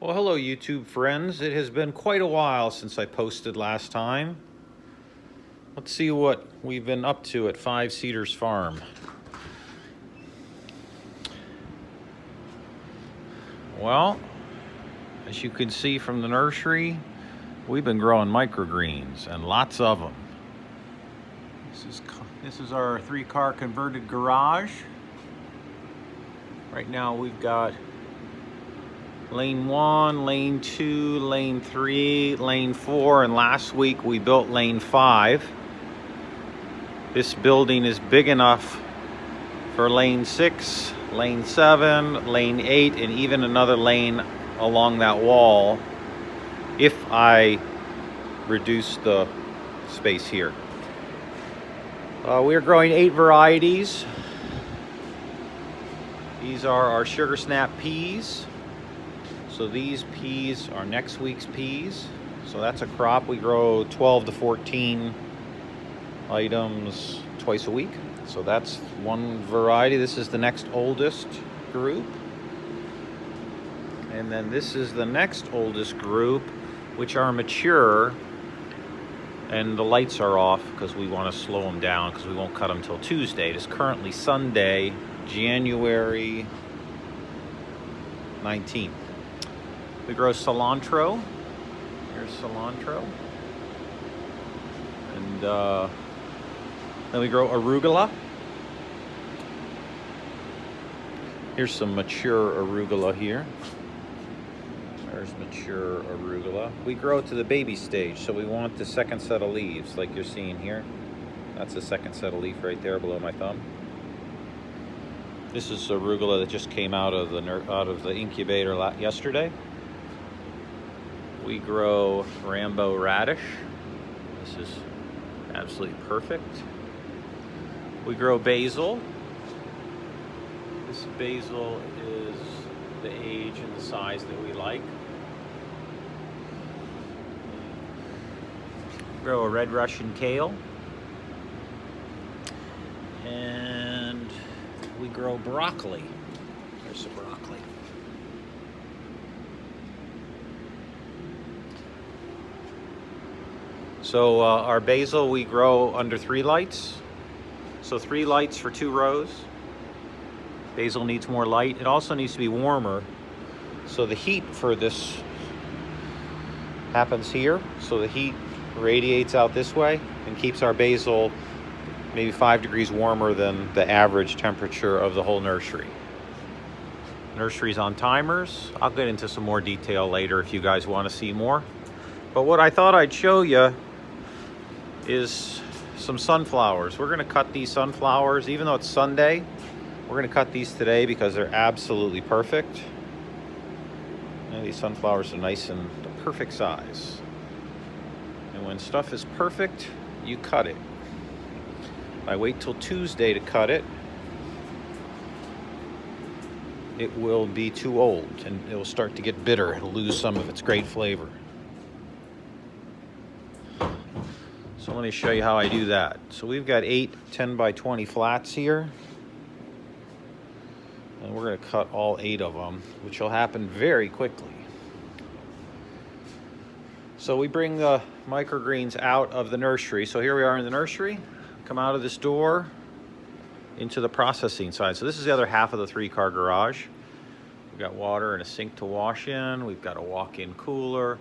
Well, hello YouTube friends. It has been quite a while since I posted last time. Let's see what we've been up to at Five Cedars Farm. Well, as you can see from the nursery, we've been growing microgreens and lots of them. This is our 3-car converted garage. Right now we've got lane 1, lane 2, lane 3, lane 4, and last week we built lane 5. This building is big enough for lane 6, lane 7, lane 8, and even another lane along that wall if I reduce the space here. We are growing 8 varieties. These are our sugar snap peas. So these peas are next week's peas. So that's a crop. We grow 12 to 14 items twice a week. So that's one variety. This is the next oldest group. And then this is the next oldest group, which are mature. And the lights are off because we want to slow them down because we won't cut them till Tuesday. It is currently Sunday, January 19th. We grow cilantro. Here's cilantro. And then we grow arugula. Here's some mature arugula here. There's mature arugula. We grow to the baby stage, so we want the second set of leaves, like you're seeing here. That's the second set of leaf right there below my thumb. This is arugula that just came out of the incubator yesterday. We grow Rambo radish. This is absolutely perfect. We grow basil. This basil is the age and the size that we like. Grow a red Russian kale. And we grow broccoli. There's some broccoli. So our basil we grow under 3 lights. So 3 lights for 2 rows. Basil needs more light. It also needs to be warmer. So the heat for this happens here. So the heat radiates out this way and keeps our basil maybe 5 degrees warmer than the average temperature of the whole nursery. Nursery's on timers. I'll get into some more detail later if you guys want to see more. But what I thought I'd show you is some sunflowers. We're going to cut these sunflowers, even though it's Sunday. We're going to cut these today because they're absolutely perfect. And these sunflowers are nice and the perfect size. And when stuff is perfect, you cut it. If I wait till Tuesday to cut it, it will be too old and it will start to get bitter. It'll lose some of its great flavor. So let me show you how I do that. So we've got 8 10 by 20 flats here. And we're going to cut all 8 of them, which will happen very quickly. So we bring the microgreens out of the nursery. So here we are in the nursery. Come out of this door into the processing side. So this is the other half of the 3-car garage. We've got water and a sink to wash in. We've got a walk-in cooler.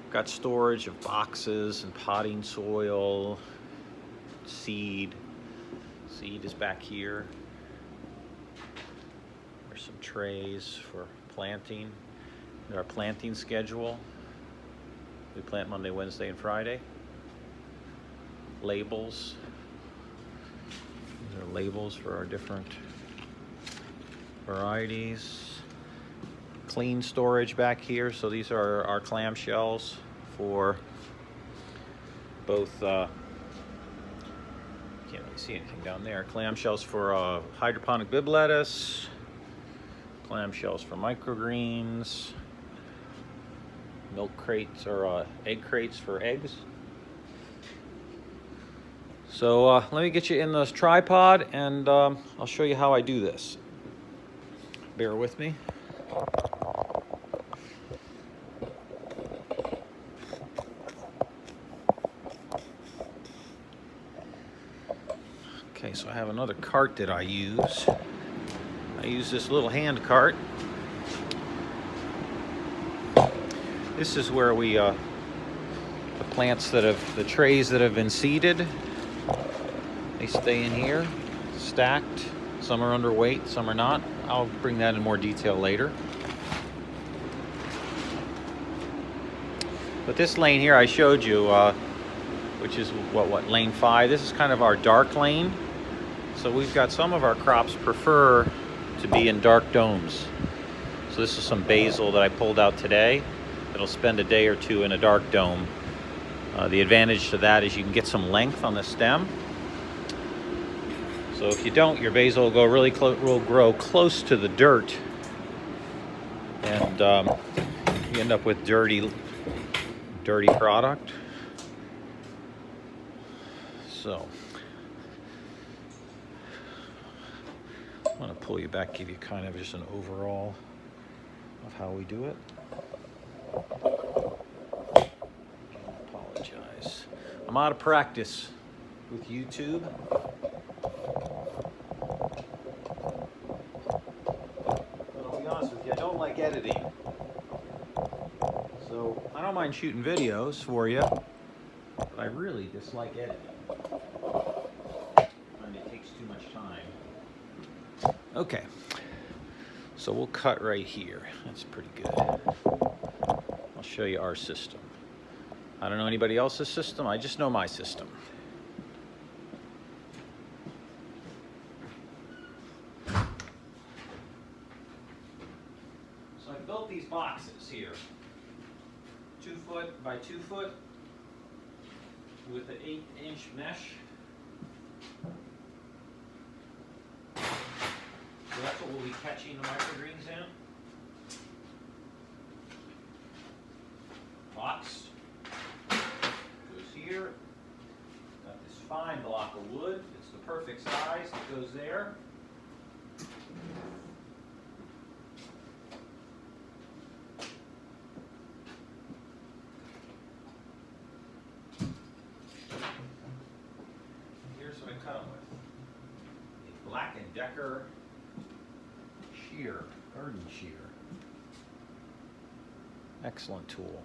We've got storage of boxes and potting soil, seed. Seed is back here. There's some trays for planting. Our planting schedule. We plant Monday, Wednesday, and Friday. Labels. These are labels for our different varieties. Clean storage back here. So these are our clamshells for both, can't really see anything down there. Clamshells for hydroponic bib lettuce. Clamshells for microgreens. Milk crates or egg crates for eggs. So let me get you in this tripod and I'll show you how I do this. Bear with me. have another cart that I use. I use this little hand cart. This is where we, the plants that have, the trays that have been seeded, they stay in here, stacked. Some are underweight, some are not. I'll bring that in more detail later. But this lane here I showed you, which is what, lane 5. This is kind of our dark lane. So we've got some of our crops prefer to be in dark domes. So this is some basil that I pulled out today. It'll spend a day or two in a dark dome. The advantage to that is you can get some length on the stem. So if you don't, your basil will go really will grow close to the dirt, and you end up with dirty product. So I'm going to pull you back, give you kind of just an overall of how we do it. Apologize. I'm out of practice with YouTube. But I'll be honest with you, I don't like editing. So I don't mind shooting videos for you, but I really dislike editing. And it takes too much time. Okay. So we'll cut right here. That's pretty good. I'll show you our system. I don't know anybody else's system. I just know my system. So I built these boxes here. 2 foot by 2 foot with an 8-inch mesh. So that's what we'll be catching the microgreens in. Box goes here. Got this fine block of wood. It's the perfect size. It goes there. Here's what I cut them with. A Black & Decker shear, garden shear. Excellent tool.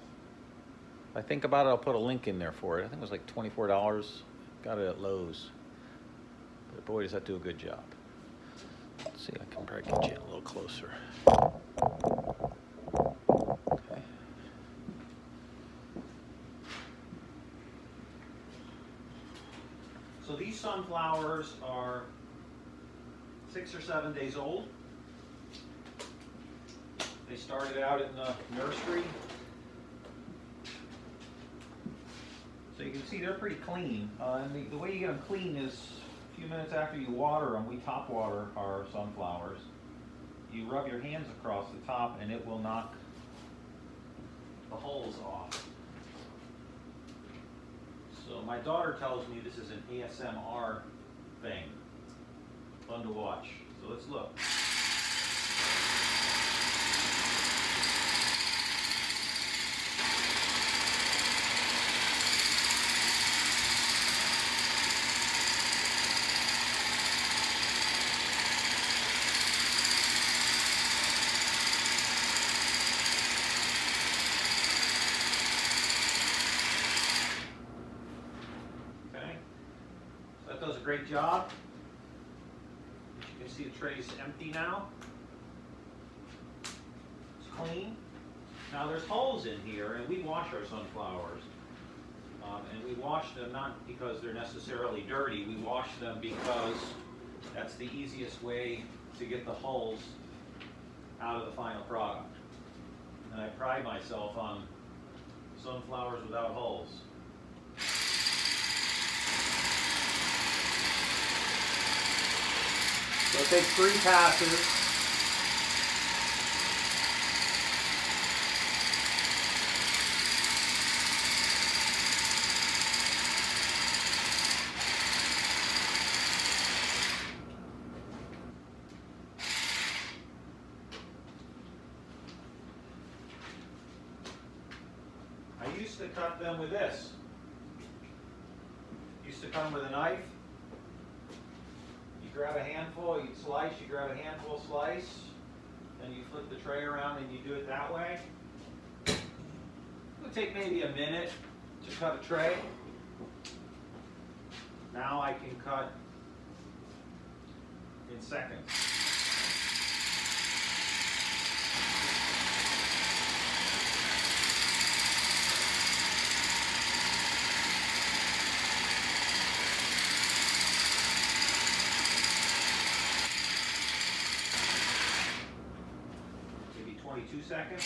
If I think about it, I'll put a link in there for it. I think it was like $24. Got it at Lowe's. But boy, does that do a good job. Let's see, I can probably get you a little closer. Okay. So these sunflowers are 6 or 7 days old. They started out in the nursery. So you can see they're pretty clean. And the way you get them clean is a few minutes after you water them. We top water our sunflowers. You rub your hands across the top and it will knock the hulls off. So my daughter tells me this is an ASMR thing. Fun to watch. So let's look. Does a great job. As you can see, the tray's empty now. It's clean. Now there's holes in here, and we wash our sunflowers. And we wash them not because they're necessarily dirty. We wash them because that's the easiest way to get the hulls out of the final product. And I pride myself on sunflowers without hulls. So it takes 3 passes. I used to cut them with this. Used to come with a knife. grab a handful, you slice, you grab a handful, slice, then you flip the tray around and you do it that way. It would take maybe a minute to cut a tray. Now I can cut in seconds. Maybe 22 seconds.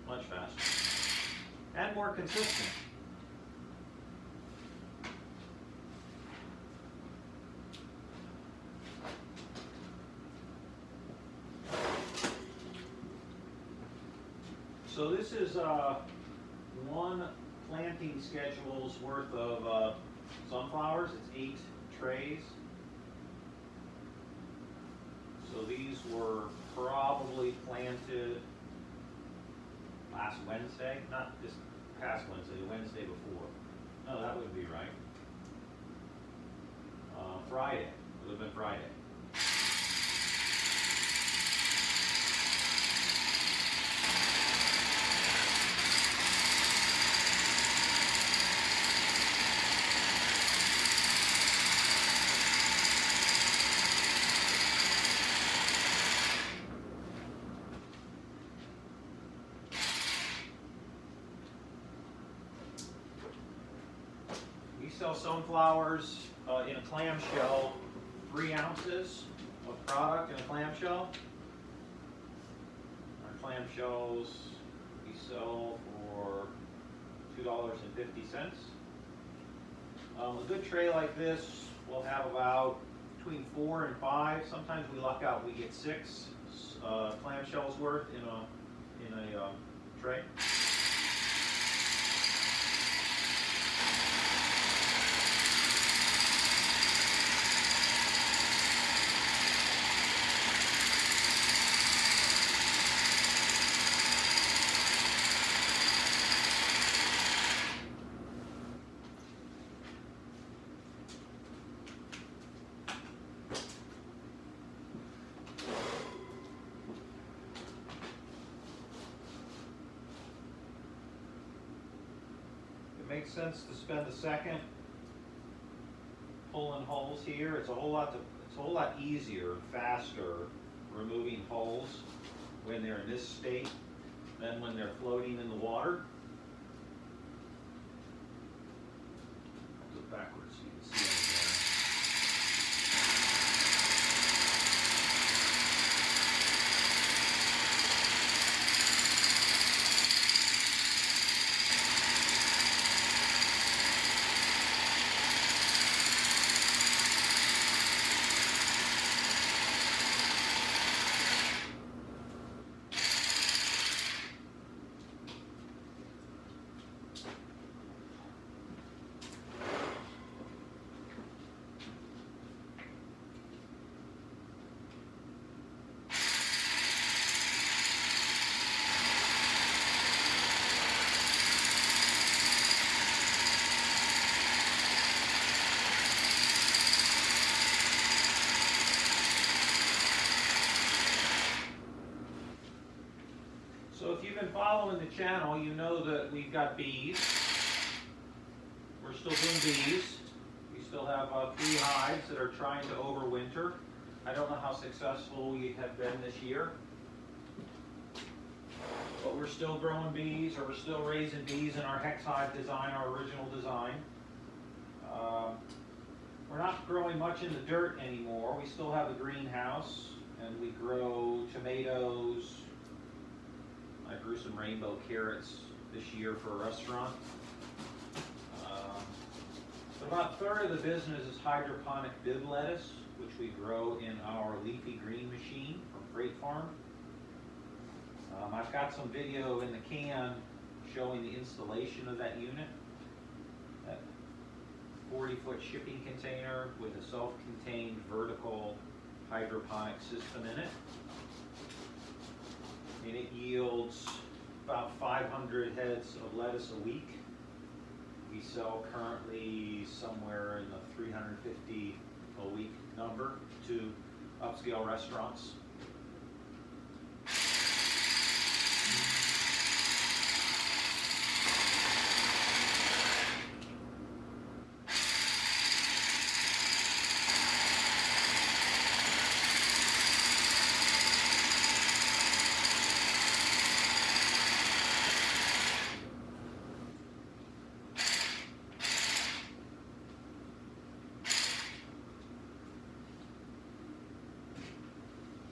Much faster. And more consistent. So this is one planting schedule's worth of sunflowers. It's 8 trays. So these were probably planted last Wednesday, not this past Wednesday, the Wednesday before. No, that wouldn't be right. Friday, it would have been Friday. We sell sunflowers in a clamshell, 3 ounces of product in a clamshell. Our clamshells we sell for $2.50. A good tray like this will have about between 4 and 5. Sometimes we luck out, we get 6 clamshells worth in a tray. It makes sense to spend a second pulling holes here. It's a whole lot easier, faster removing holes when they're in this state than when they're floating in the water. I'll do it backwards so you can see it there. So if you've been following the channel, you know that we've got bees. We're still doing bees. We still have 3 hives that are trying to overwinter. I don't know how successful we have been this year, but we're still growing bees, or we're still raising bees in our hex hive design, our original design. We're not growing much in the dirt anymore. We still have a greenhouse, and we grow tomatoes. I grew some rainbow carrots this year for a restaurant. So about a third of the business is hydroponic bib lettuce, which we grow in our leafy green machine from Freight Farm. I've got some video in the can showing the installation of that unit. That 40-foot shipping container with a self-contained vertical hydroponic system in it. And it yields about 500 heads of lettuce a week. We sell currently somewhere in the 350 a week number to upscale restaurants.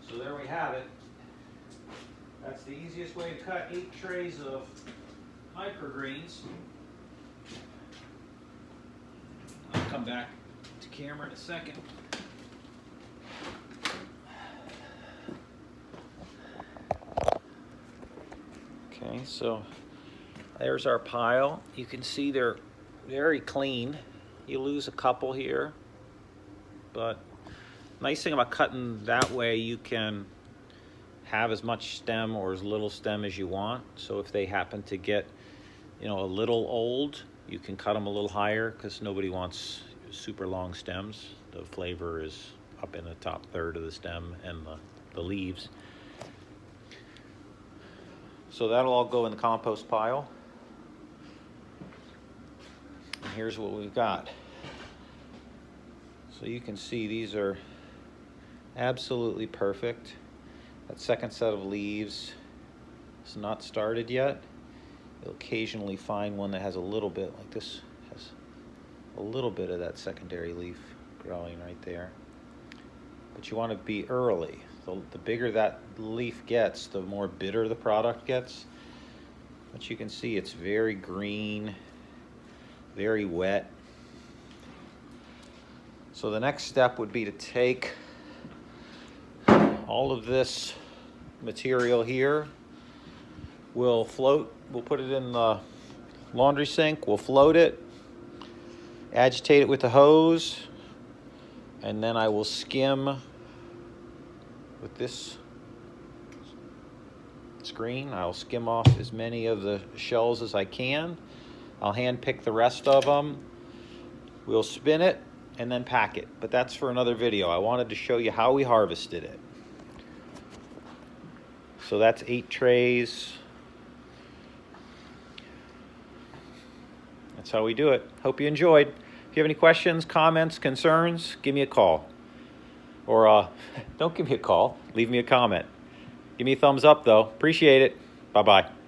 So there we have it. That's the easiest way to cut 8 trays of microgreens. I'll come back to camera in a second. Okay, so there's our pile. You can see they're very clean. You lose a couple here, but nice thing about cutting that way, you can have as much stem or as little stem as you want. So if they happen to get, a little old, you can cut them a little higher because nobody wants super long stems. The flavor is up in the top third of the stem and the leaves. So that'll all go in the compost pile. And here's what we've got. So you can see these are absolutely perfect. That second set of leaves is not started yet. You'll occasionally find one that has a little bit, like this has a little bit of that secondary leaf growing right there. But you want to be early. The bigger that leaf gets, the more bitter the product gets. But you can see it's very green, very wet. So the next step would be to take all of this material here. We'll put it in the laundry sink, we'll float it, agitate it with the hose, and then I will skim with this screen. I'll skim off as many of the shells as I can. I'll hand pick the rest of them. We'll spin it and then pack it, but that's for another video. I wanted to show you how we harvested it. So that's 8 trays. That's how we do it. Hope you enjoyed. If you have any questions, comments, concerns, give me a call. Or don't give me a call, leave me a comment. Give me a thumbs up though. Appreciate it. Bye-bye.